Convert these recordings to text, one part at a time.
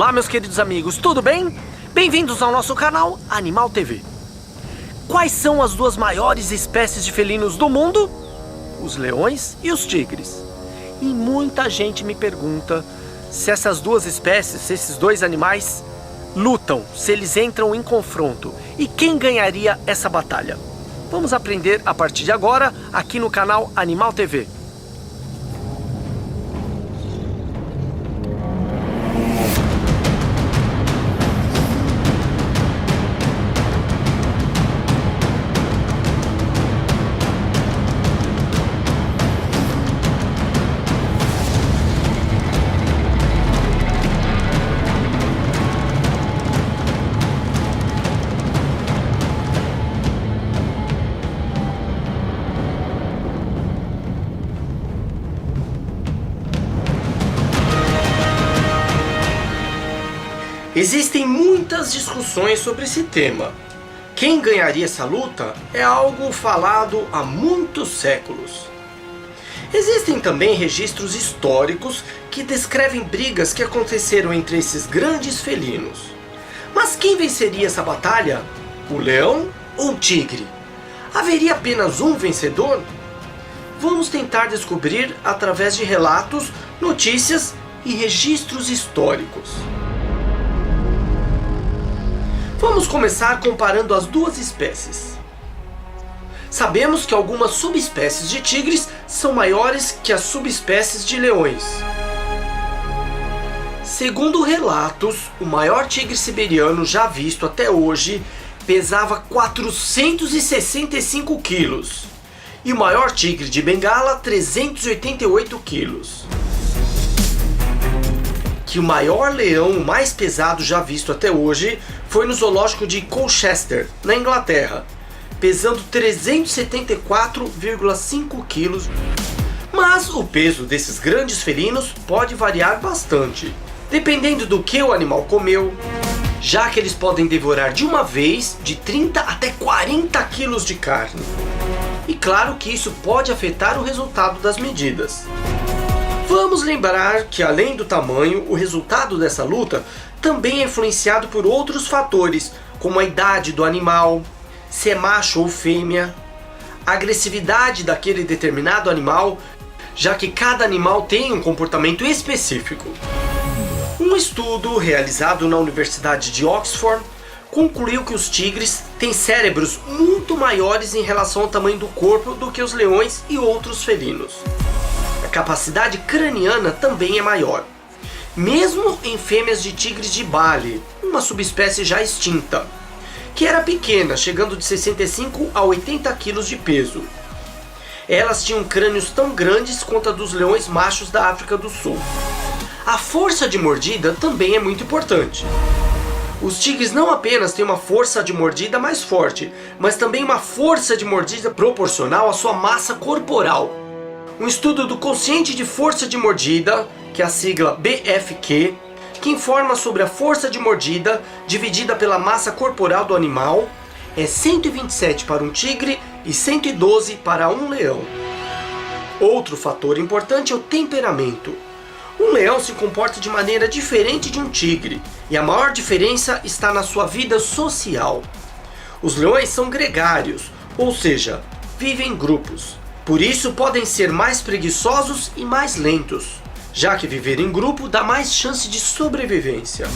Olá, meus queridos amigos, tudo bem? Bem-vindos ao nosso canal Animal TV. Quais são as duas maiores espécies de felinos do mundo? Os leões e os tigres. E muita gente me pergunta se essas duas espécies, se esses dois animais lutam, se eles entram em confronto e quem ganharia essa batalha. Vamos aprender a partir de agora aqui no canal Animal TV. Existem muitas discussões sobre esse tema. Quem ganharia essa luta é algo falado há muitos séculos. Existem também registros históricos que descrevem brigas que aconteceram entre esses grandes felinos. Mas quem venceria essa batalha? O leão ou o tigre? Haveria apenas um vencedor? Vamos tentar descobrir através de relatos, notícias e registros históricos. Vamos começar comparando as duas espécies. Sabemos que algumas subespécies de tigres são maiores que as subespécies de leões. Segundo relatos, o maior tigre siberiano já visto até hoje pesava 465 quilos e o maior tigre de Bengala 388 quilos. Que o maior leão mais pesado já visto até hoje foi no zoológico de Colchester, na Inglaterra, pesando 374,5 quilos. Mas o peso desses grandes felinos pode variar bastante, dependendo do que o animal comeu, já que eles podem devorar de uma vez de 30 até 40 quilos de carne. E claro que isso pode afetar o resultado das medidas. Vamos lembrar que além do tamanho, o resultado dessa luta também é influenciado por outros fatores, como a idade do animal, se é macho ou fêmea, a agressividade daquele determinado animal, já que cada animal tem um comportamento específico. Um estudo realizado na Universidade de Oxford concluiu que os tigres têm cérebros muito maiores em relação ao tamanho do corpo do que os leões e outros felinos. A capacidade craniana também é maior, mesmo em fêmeas de tigres de Bali, uma subespécie já extinta, que era pequena, chegando de 65 a 80 quilos de peso. Elas tinham crânios tão grandes quanto a dos leões machos da África do Sul. A força de mordida também é muito importante. Os tigres não apenas têm uma força de mordida mais forte, mas também uma força de mordida proporcional à sua massa corporal. Um estudo do quociente de força de mordida, que é a sigla BFQ, que informa sobre a força de mordida dividida pela massa corporal do animal, é 127 para um tigre e 112 para um leão. Outro fator importante é o temperamento. Um leão se comporta de maneira diferente de um tigre, e a maior diferença está na sua vida social. Os leões são gregários, ou seja, vivem em grupos. Por isso podem ser mais preguiçosos e mais lentos, já que viver em grupo dá mais chance de sobrevivência.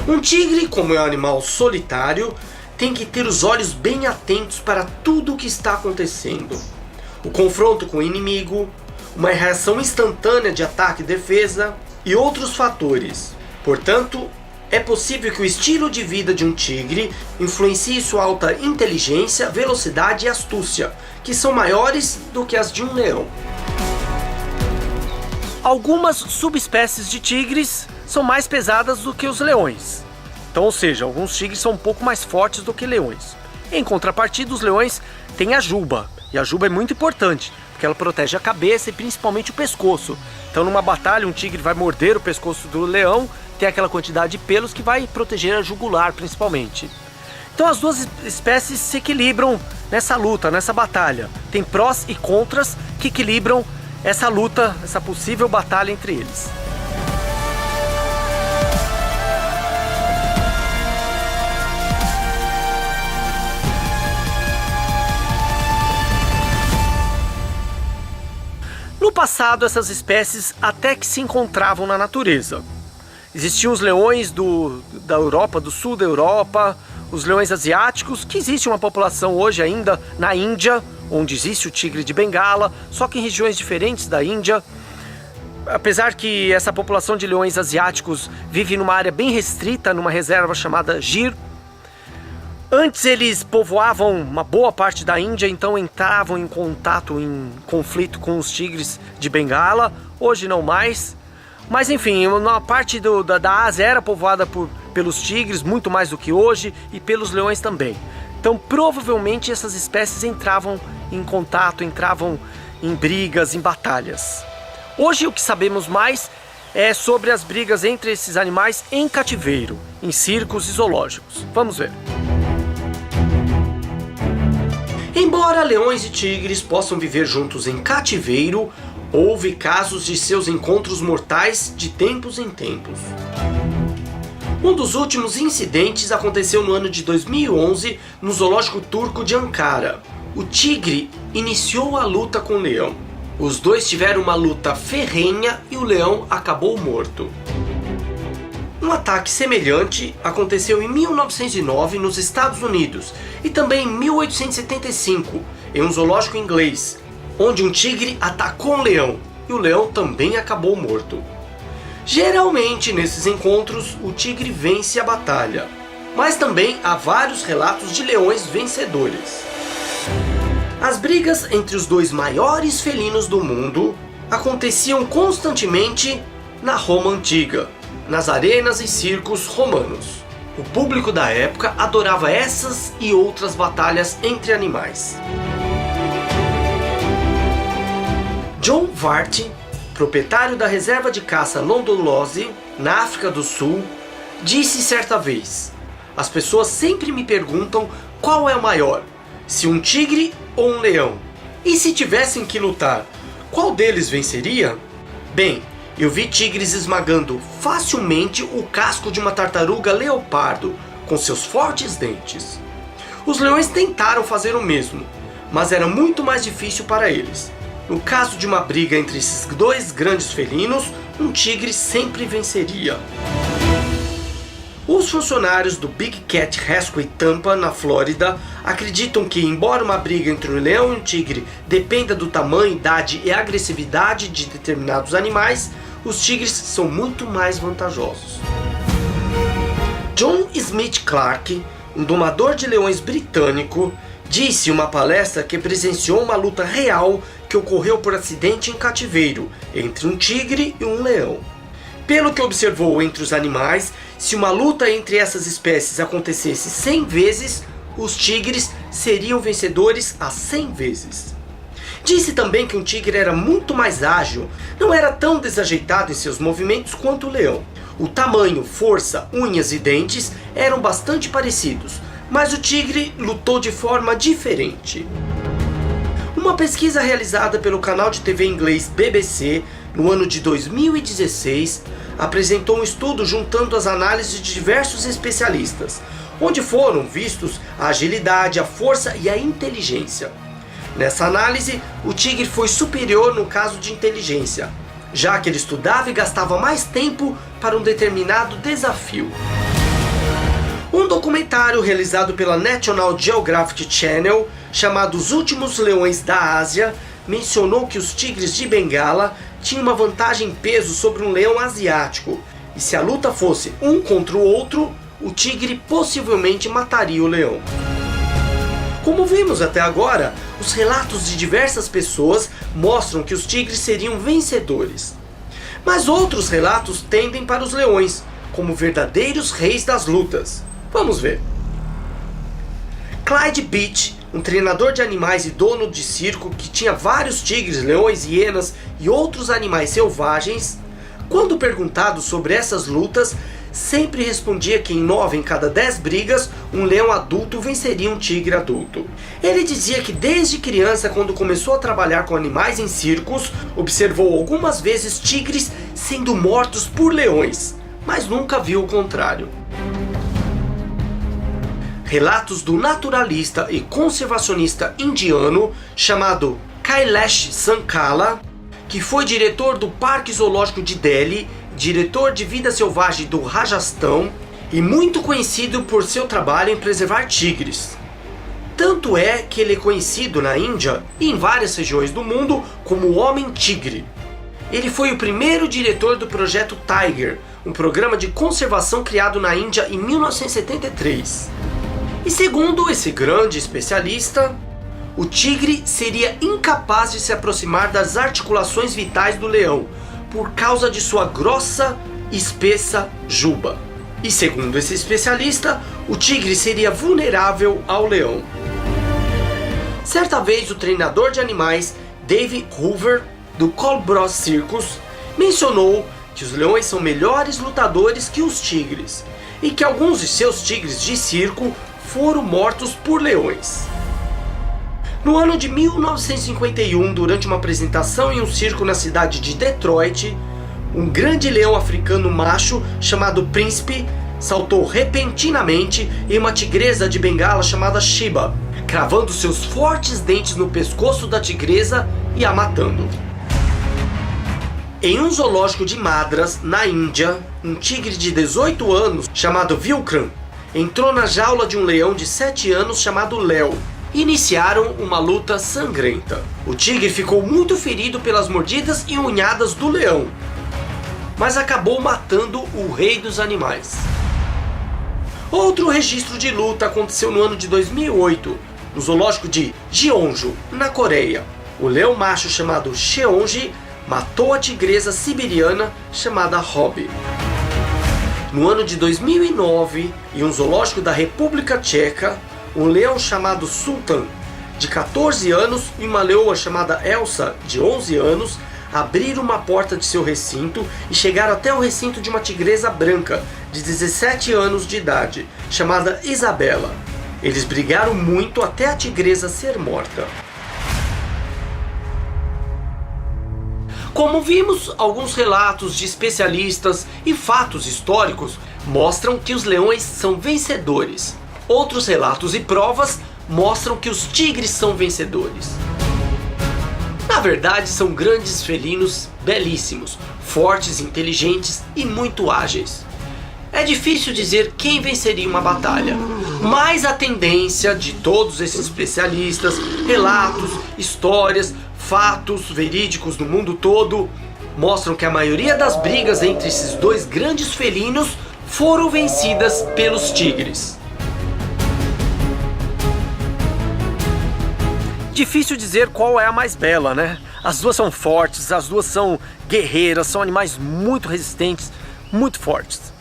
Um tigre, como é um animal solitário, tem que ter os olhos bem atentos para tudo o que está acontecendo. O confronto com o inimigo, uma reação instantânea de ataque e defesa e outros fatores. Portanto, é possível que o estilo de vida de um tigre influencie sua alta inteligência, velocidade e astúcia, que são maiores do que as de um leão. Algumas subespécies de tigres são mais pesadas do que os leões. Então, ou seja, alguns tigres são um pouco mais fortes do que leões. Em contrapartida, os leões têm a juba, e a juba é muito importante, porque ela protege a cabeça e principalmente o pescoço. Então, numa batalha, um tigre vai morder o pescoço do leão, tem aquela quantidade de pelos que vai proteger a jugular principalmente. Então as duas espécies se equilibram nessa luta, nessa batalha. Tem prós e contras que equilibram essa luta, essa possível batalha entre eles. passado, essas espécies até que se encontravam na natureza. Existiam os leões da Europa, do sul da Europa, os leões asiáticos, que existe uma população hoje ainda na Índia, onde existe o tigre de Bengala, só que em regiões diferentes da Índia. Apesar que essa população de leões asiáticos vive numa área bem restrita, numa reserva chamada Gir. Antes eles povoavam uma boa parte da Índia, então entravam em contato, em conflito com os tigres de Bengala. Hoje não mais. Mas enfim, uma parte da Ásia era povoada pelos tigres, muito mais do que hoje, e pelos leões também. Então provavelmente essas espécies entravam em contato, entravam em brigas, em batalhas. Hoje o que sabemos mais é sobre as brigas entre esses animais em cativeiro, em circos e zoológicos. Vamos ver. Embora leões e tigres possam viver juntos em cativeiro, houve casos de seus encontros mortais de tempos em tempos. Um dos últimos incidentes aconteceu no ano de 2011 no zoológico turco de Ankara. O tigre iniciou a luta com o leão. Os dois tiveram uma luta ferrenha e o leão acabou morto. Um ataque semelhante aconteceu em 1909 nos Estados Unidos e também em 1875 em um zoológico inglês, onde um tigre atacou um leão e o leão também acabou morto. Geralmente nesses encontros o tigre vence a batalha, mas também há vários relatos de leões vencedores. As brigas entre os dois maiores felinos do mundo aconteciam constantemente na Roma Antiga, nas arenas e circos romanos. O público da época adorava essas e outras batalhas entre animais. John Vart, proprietário da reserva de caça Londolozi, na África do Sul, disse certa vez: "As pessoas sempre me perguntam qual é o maior, se um tigre ou um leão. E se tivessem que lutar, qual deles venceria? Bem, eu vi tigres esmagando facilmente o casco de uma tartaruga leopardo com seus fortes dentes. Os leões tentaram fazer o mesmo, mas era muito mais difícil para eles. No caso de uma briga entre esses dois grandes felinos, um tigre sempre venceria." Os funcionários do Big Cat Rescue Tampa, na Flórida, acreditam que, embora uma briga entre um leão e um tigre dependa do tamanho, idade e agressividade de determinados animais, os tigres são muito mais vantajosos. John Smith Clark, um domador de leões britânico, disse em uma palestra que presenciou uma luta real que ocorreu por acidente em cativeiro entre um tigre e um leão. Pelo que observou entre os animais, se uma luta entre essas espécies acontecesse 100 vezes, os tigres seriam vencedores a 100 vezes. Disse também que um tigre era muito mais ágil, não era tão desajeitado em seus movimentos quanto o leão. O tamanho, força, unhas e dentes eram bastante parecidos, mas o tigre lutou de forma diferente. Uma pesquisa realizada pelo canal de TV inglês BBC no ano de 2016 apresentou um estudo juntando as análises de diversos especialistas, onde foram vistos a agilidade, a força e a inteligência. Nessa análise, o tigre foi superior no caso de inteligência, já que ele estudava e gastava mais tempo para um determinado desafio. Um documentário realizado pela National Geographic Channel, chamado Os Últimos Leões da Ásia, mencionou que os tigres de Bengala tinham uma vantagem em peso sobre um leão asiático, e se a luta fosse um contra o outro, o tigre possivelmente mataria o leão. Como vimos até agora, os relatos de diversas pessoas mostram que os tigres seriam vencedores. Mas outros relatos tendem para os leões, como verdadeiros reis das lutas. Vamos ver. Clyde Beach, um treinador de animais e dono de circo que tinha vários tigres, leões, hienas e outros animais selvagens, quando perguntado sobre essas lutas, sempre respondia que em 9 em cada 10 brigas, um leão adulto venceria um tigre adulto. Ele dizia que desde criança, quando começou a trabalhar com animais em circos, observou algumas vezes tigres sendo mortos por leões, mas nunca viu o contrário. Relatos do naturalista e conservacionista indiano chamado Kailash Sankala que foi diretor do Parque Zoológico de Delhi, diretor de vida selvagem do Rajastão e muito conhecido por seu trabalho em preservar tigres. Tanto é que ele é conhecido na Índia e em várias regiões do mundo como o Homem-Tigre. Ele foi o primeiro diretor do projeto Tiger, um programa de conservação criado na Índia em 1973. E segundo esse grande especialista, o tigre seria incapaz de se aproximar das articulações vitais do leão por causa de sua grossa e espessa juba. E segundo esse especialista, o tigre seria vulnerável ao leão. Certa vez o treinador de animais Dave Hoover, do Colbrook Circus, mencionou que os leões são melhores lutadores que os tigres e que alguns de seus tigres de circo foram mortos por leões. No ano de 1951, durante uma apresentação em um circo na cidade de Detroit, um grande leão africano macho chamado Príncipe saltou repentinamente em uma tigresa de Bengala chamada Shiba, cravando seus fortes dentes no pescoço da tigresa e a matando. Em um zoológico de Madras, na Índia, um tigre de 18 anos chamado Vikram entrou na jaula de um leão de 7 anos chamado Léo. Iniciaram uma luta sangrenta. O tigre ficou muito ferido pelas mordidas e unhadas do leão, mas acabou matando o rei dos animais. Outro registro de luta aconteceu no ano de 2008, no zoológico de Jeonju, na Coreia. O leão macho chamado Cheonji matou a tigresa siberiana chamada Hobby. No ano de 2009, em um zoológico da República Tcheca, um leão chamado Sultan, de 14 anos, e uma leoa chamada Elsa, de 11 anos, abriram uma porta de seu recinto e chegaram até o recinto de uma tigresa branca, de 17 anos de idade, chamada Isabela. Eles brigaram muito até a tigresa ser morta. Como vimos, alguns relatos de especialistas e fatos históricos mostram que os leões são vencedores. Outros relatos e provas mostram que os tigres são vencedores. Na verdade, são grandes felinos belíssimos, fortes, inteligentes e muito ágeis. É difícil dizer quem venceria uma batalha, mas a tendência de todos esses especialistas, relatos, histórias, fatos verídicos no mundo todo, mostram que a maioria das brigas entre esses dois grandes felinos foram vencidas pelos tigres. Difícil dizer qual é a mais bela, né? As duas são fortes, as duas são guerreiras, são animais muito resistentes, muito fortes.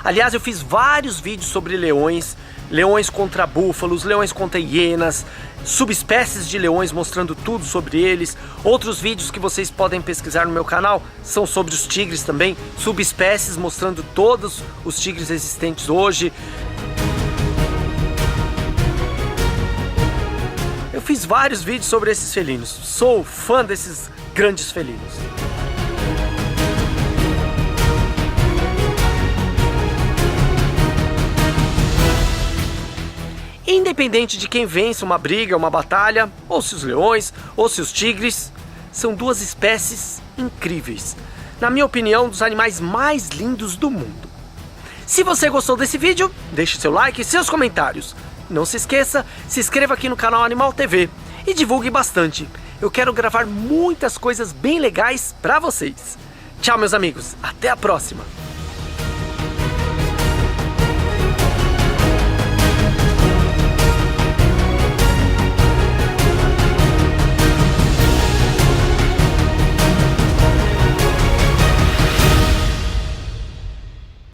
Aliás, eu fiz vários vídeos sobre leões, leões contra búfalos, leões contra hienas, subespécies de leões, mostrando tudo sobre eles. Outros vídeos que vocês podem pesquisar no meu canal são sobre os tigres também, subespécies, mostrando todos os tigres existentes hoje. Eu fiz vários vídeos sobre esses felinos, sou fã desses grandes felinos. Independente de quem vence uma briga, uma batalha, ou se os leões, ou se os tigres, são duas espécies incríveis. Na minha opinião, dos animais mais lindos do mundo. Se você gostou desse vídeo, deixe seu like e seus comentários. Não se esqueça, se inscreva aqui no canal Animal TV e divulgue bastante. Eu quero gravar muitas coisas bem legais para vocês. Tchau, meus amigos. Até a próxima.